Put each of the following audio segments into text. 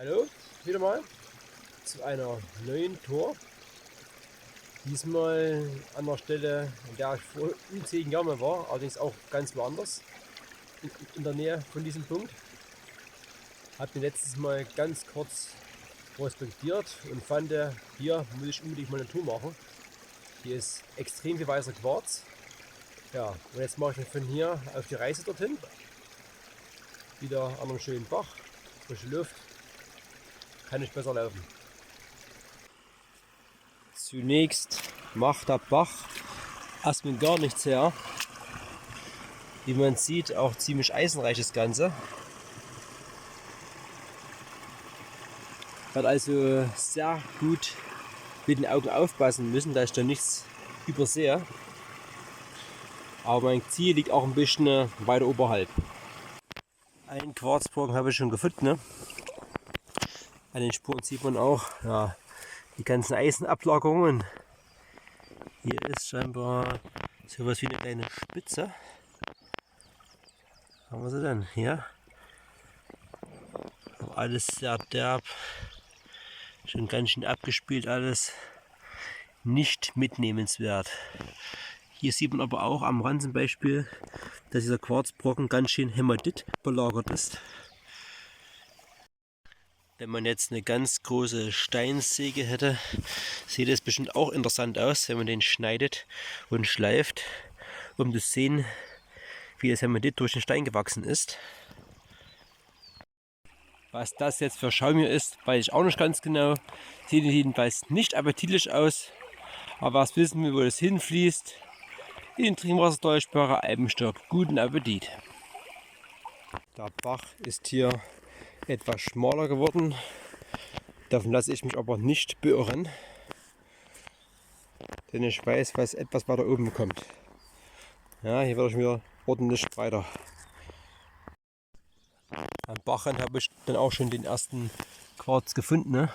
Hallo, wieder mal zu einer neuen Tour. Diesmal an der Stelle, an der ich vor unzähligen Jahren mal war, allerdings auch ganz woanders, in der Nähe von diesem Punkt. Habe den letztes Mal ganz kurz prospektiert und fand, hier muss ich unbedingt mal eine Tour machen. Hier ist extrem viel weißer Quarz. Ja, und jetzt mache ich mich von hier auf die Reise dorthin. Wieder an einem schönen Bach, frische Luft, kann nicht besser laufen. Zunächst macht der Bach erstmal gar nichts her. Wie man sieht, auch ziemlich eisenreich das Ganze. Ich werde also sehr gut mit den Augen aufpassen müssen, dass ich da nichts übersehe. Aber mein Ziel liegt auch ein bisschen weiter oberhalb. Einen Quarzbrocken habe ich schon gefunden. Ne? An den Spuren sieht man auch die ganzen Eisenablagerungen. Hier ist scheinbar sowas wie eine kleine Spitze. Haben wir sie denn hier? Aber alles sehr derb. Schon ganz schön abgespielt alles. Nicht mitnehmenswert. Hier sieht man aber auch am Rand zum Beispiel, dass dieser Quarzbrocken ganz schön Hämatit belagert ist. Wenn man jetzt eine ganz große Steinsäge hätte, sieht es bestimmt auch interessant aus, wenn man den schneidet und schleift, um zu sehen, wie das Hämatit durch den Stein gewachsen ist. Was das jetzt für Schaum hier ist, weiß ich auch nicht ganz genau. Sieht jedenfalls nicht appetitlich aus. Aber was wissen wir, wo das hinfließt? In den Trinkwassertäuschbarer Eibenstock. Guten Appetit! Der Bach ist hier etwas schmaler geworden. Davon lasse ich mich aber nicht beirren. Denn ich weiß, was etwas weiter oben kommt. Ja, hier werde ich wieder ordentlich weiter. Am Bachrand habe ich dann auch schon den ersten Quarz gefunden. Ne?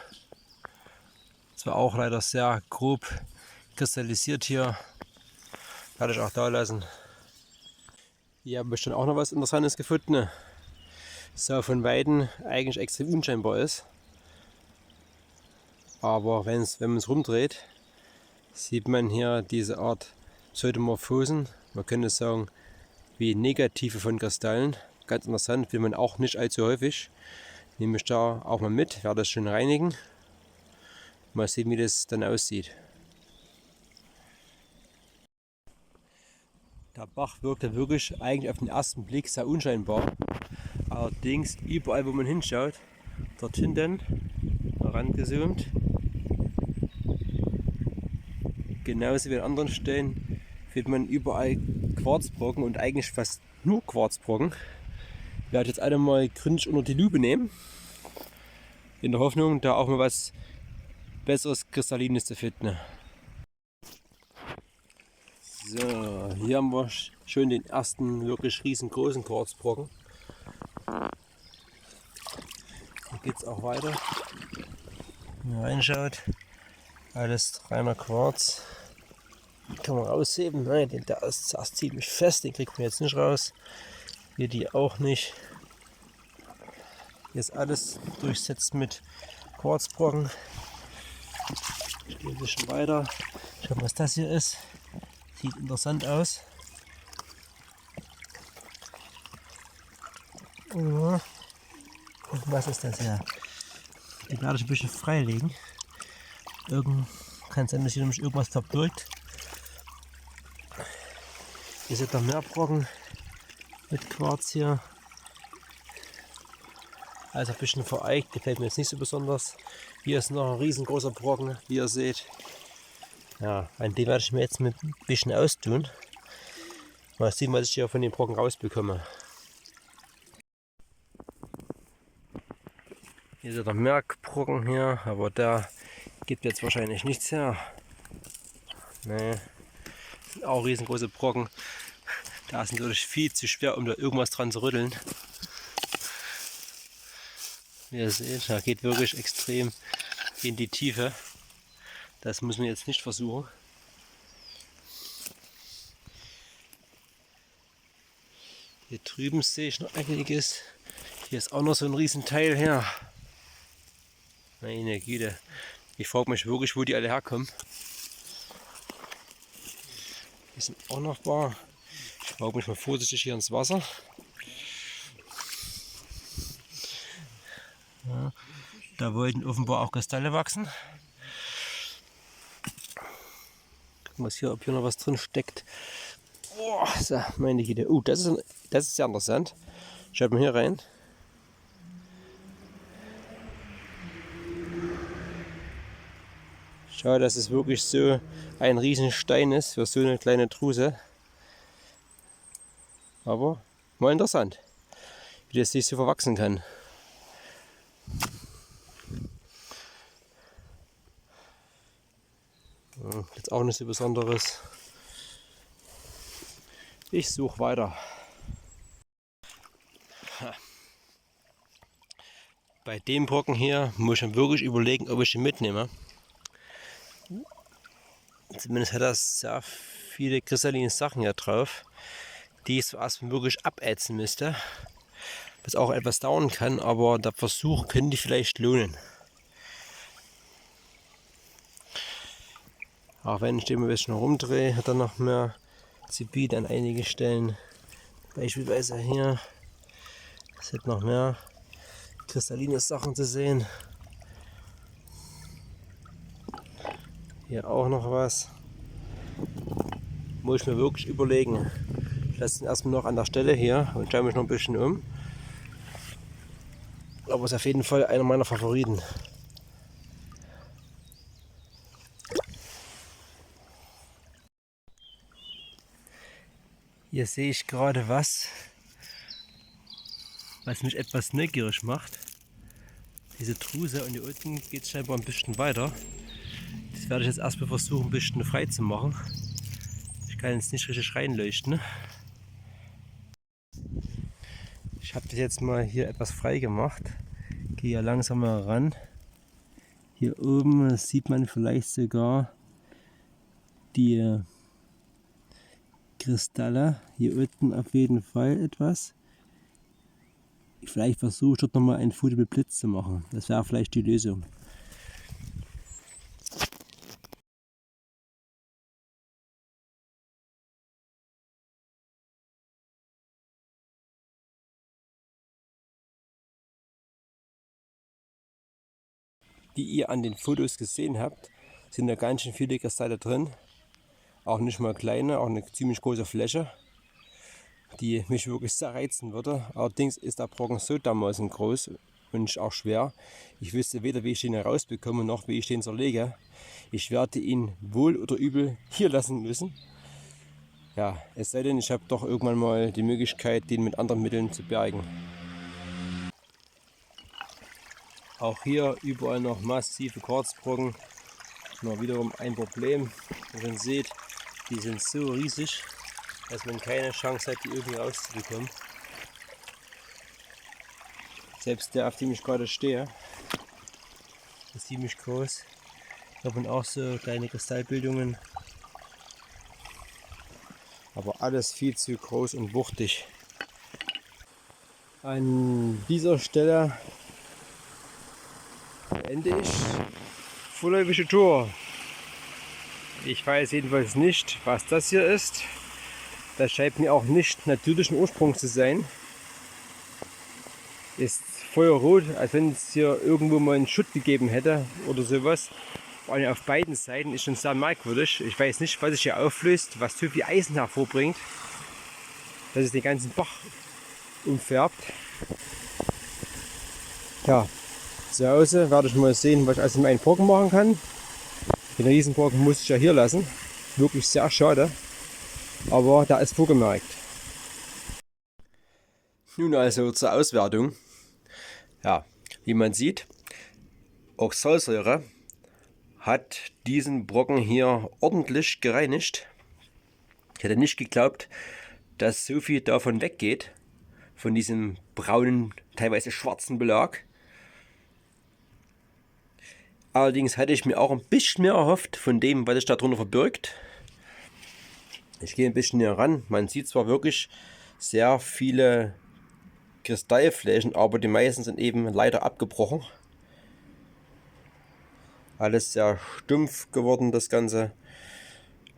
Zwar auch leider sehr grob kristallisiert hier. Werde ich auch da lassen. Hier habe ich dann auch noch was Interessantes gefunden. Ne? So von Weitem eigentlich extrem unscheinbar ist. Aber wenn man es rumdreht, sieht man hier diese Art Pseudomorphosen. Man könnte sagen, wie Negative von Kristallen. Ganz interessant, will man auch nicht allzu häufig. Nehme ich da auch mal mit, werde das schön reinigen. Mal sehen, wie das dann aussieht. Der Bach wirkte wirklich eigentlich auf den ersten Blick sehr unscheinbar. Allerdings überall, wo man hinschaut, dort hinten, herangezoomt, genauso wie an anderen Stellen, findet man überall Quarzbrocken und eigentlich fast nur Quarzbrocken. Ich werde jetzt alle mal gründlich unter die Lupe nehmen, in der Hoffnung, da auch mal was Besseres Kristallines zu finden. So, hier haben wir schon den ersten wirklich riesengroßen Quarzbrocken. Hier geht es auch weiter. Wenn man reinschaut, alles reiner Quarz. Kann man rausheben. Nein, der ist zuerst ziemlich fest, den kriegt man jetzt nicht raus. Hier die auch nicht. Hier ist alles durchsetzt mit Quarzbrocken. Ich gehe ein bisschen weiter. Schauen, was das hier ist. Sieht interessant aus. Und was ist das hier? Die werde ich ein bisschen freilegen. Kann sein, dass hier nämlich irgendwas verbirgt. Hier sind noch mehr Brocken mit Quarz hier. Also ein bisschen vereigt, gefällt mir jetzt nicht so besonders. Hier ist noch ein riesengroßer Brocken, wie ihr seht. Ja, an dem werde ich mir jetzt mit ein bisschen austun. Mal sehen, was ich hier von den Brocken rausbekomme. Hier ist der Merkbrocken hier, aber der gibt jetzt wahrscheinlich nichts her. Nee, sind auch riesengroße Brocken. Da ist natürlich viel zu schwer, um da irgendwas dran zu rütteln. Wie ihr seht, da geht wirklich extrem in die Tiefe. Das müssen wir jetzt nicht versuchen. Hier drüben sehe ich noch einiges. Hier ist auch noch so ein Riesenteil her. Meine Güte. Ich frage mich wirklich, wo die alle herkommen. Die sind auch noch ein paar. Ich wage mich mal vorsichtig hier ins Wasser. Ja, da wollten offenbar auch Kristalle wachsen. Gucken wir hier, ob hier noch was drin steckt. Oh, so, meine Güte. Das ist sehr interessant. Schaut mal hier rein. Schau, dass es wirklich so ein Riesenstein ist für so eine kleine Druse. Aber mal interessant, wie das sich so verwachsen kann. Jetzt auch nichts Besonderes. Ich suche weiter. Bei dem Brocken hier muss ich wirklich überlegen, ob ich ihn mitnehme. Zumindest hat er sehr viele kristalline Sachen hier drauf, die ich erstmal wirklich abätzen müsste. Was auch etwas dauern kann, aber der Versuch könnte vielleicht lohnen. Auch wenn ich den ein bisschen rumdrehe, hat er noch mehr zu bieten an einigen Stellen. Beispielsweise hier. Es hat noch mehr kristalline Sachen zu sehen. Hier auch noch was. Muss ich mir wirklich überlegen. Ich lasse ihn erstmal noch an der Stelle hier und schaue mich noch ein bisschen um. Aber es ist auf jeden Fall einer meiner Favoriten. Hier sehe ich gerade was mich etwas neugierig macht. Diese Druse, und hier unten geht es scheinbar ein bisschen weiter. Das werde ich jetzt erstmal versuchen, ein bisschen frei zu machen. Ich kann jetzt nicht richtig reinleuchten. Ich habe das jetzt mal hier etwas frei gemacht. Gehe ja langsam mal ran. Hier oben sieht man vielleicht sogar die Kristalle. Hier unten auf jeden Fall etwas. Vielleicht versuche ich dort nochmal ein Foto mit Blitz zu machen. Das wäre vielleicht die Lösung. Wie ihr an den Fotos gesehen habt, sind da ganz schön viele Kristalle drin. Auch nicht mal kleine, auch eine ziemlich große Fläche, die mich wirklich sehr reizen würde. Allerdings ist der Brocken so dermaßen groß und auch schwer. Ich wüsste weder, wie ich den herausbekomme, noch wie ich den zerlege. Ich werde ihn wohl oder übel hier lassen müssen. Ja, es sei denn, ich habe doch irgendwann mal die Möglichkeit, den mit anderen Mitteln zu bergen. Auch hier überall noch massive Quarzbrocken. Noch wiederum ein Problem. Wie ihr schon seht, die sind so riesig, dass man keine Chance hat, die irgendwie rauszubekommen. Selbst der, auf dem ich gerade stehe, ist ziemlich groß. Da haben auch so kleine Kristallbildungen. Aber alles viel zu groß und wuchtig. An dieser Stelle beende ich vorläufige Tour. Ich weiß jedenfalls nicht, was das hier ist. Das scheint mir auch nicht natürlichen Ursprungs zu sein. Ist feuerrot, als wenn es hier irgendwo mal einen Schutt gegeben hätte oder sowas. Vor allem auf beiden Seiten ist schon sehr merkwürdig. Ich weiß nicht, was sich hier auflöst, was so viel Eisen hervorbringt, dass es den ganzen Bach umfärbt. Ja, zu Hause werde ich mal sehen, was ich aus dem einen Brocken machen kann. Den Riesenbrocken muss ich ja hier lassen. Wirklich sehr schade, aber da ist vorgemerkt. Nun also zur Auswertung. Ja, wie man sieht, Oxalsäure hat diesen Brocken hier ordentlich gereinigt. Ich hätte nicht geglaubt, dass so viel davon weggeht, von diesem braunen, teilweise schwarzen Belag. Allerdings hatte ich mir auch ein bisschen mehr erhofft von dem, was sich darunter verbirgt. Ich gehe ein bisschen näher ran. Man sieht zwar wirklich sehr viele Kristallflächen, aber die meisten sind eben leider abgebrochen. Alles sehr stumpf geworden, das Ganze.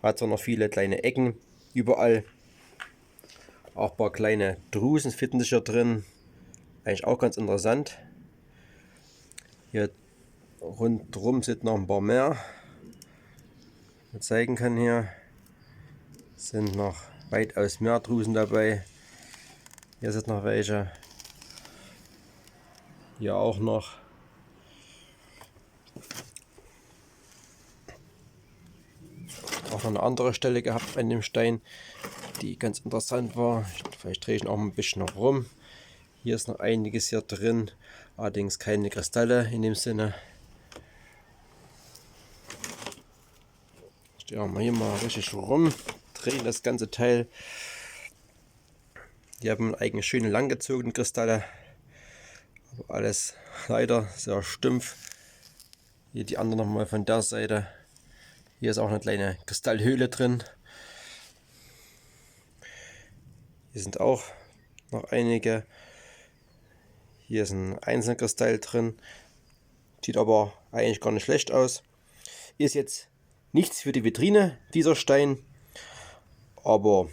Hat zwar noch viele kleine Ecken überall. Auch ein paar kleine Drusen finden sich hier drin. Eigentlich auch ganz interessant. Hier rundherum sind noch ein paar mehr. Man zeigen kann hier sind noch weitaus mehr Drusen dabei. Hier sind noch welche. Hier auch noch. Auch noch eine andere Stelle gehabt an dem Stein, die ganz interessant war. Vielleicht drehe ich ihn auch ein bisschen noch rum. Hier ist noch einiges hier drin, allerdings keine Kristalle in dem Sinne. Stellen wir hier mal richtig rum, drehen das ganze Teil. Die haben eigentlich schöne langgezogene Kristalle, aber alles leider sehr stumpf. Hier die andere nochmal von der Seite. Hier ist auch eine kleine Kristallhöhle drin. Hier sind auch noch einige. Hier ist ein einzelner Kristall drin. Sieht aber eigentlich gar nicht schlecht aus. Ist jetzt nichts für die Vitrine, dieser Stein. Aber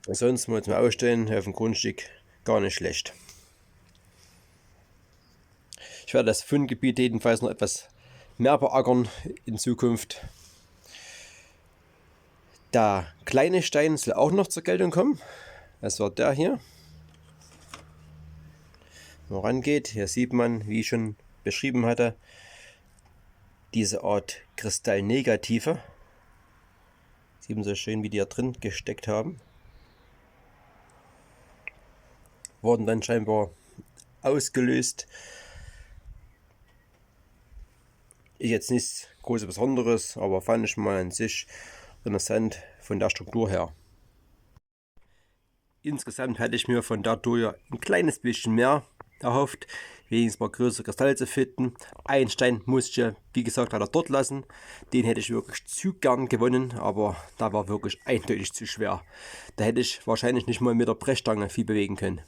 sonst mal zum Ausstellen auf dem Grundstück gar nicht schlecht. Ich werde das Fundgebiet jedenfalls noch etwas mehr beackern in Zukunft. Der kleine Stein soll auch noch zur Geltung kommen. Das war der hier. Wenn man rangeht, hier sieht man, wie ich schon beschrieben hatte, diese Art Kristallnegative. Sieht man so schön, wie die da drin gesteckt haben. Wurden dann scheinbar ausgelöst. Ist jetzt nichts Großes Besonderes, aber fand ich mal an sich interessant von der Struktur her. Insgesamt hätte ich mir von der Doja ein kleines bisschen mehr erhofft, wenigstens mal größere Kristalle zu finden. Einen Stein musste ich, wie gesagt, leider dort lassen. Den hätte ich wirklich zu gern gewonnen, aber da war wirklich eindeutig zu schwer. Da hätte ich wahrscheinlich nicht mal mit der Brechstange viel bewegen können.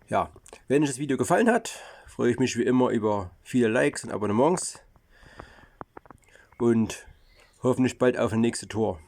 Ja, wenn euch das Video gefallen hat, freue ich mich wie immer über viele Likes und Abonnements und hoffentlich bald auf die nächste Tour.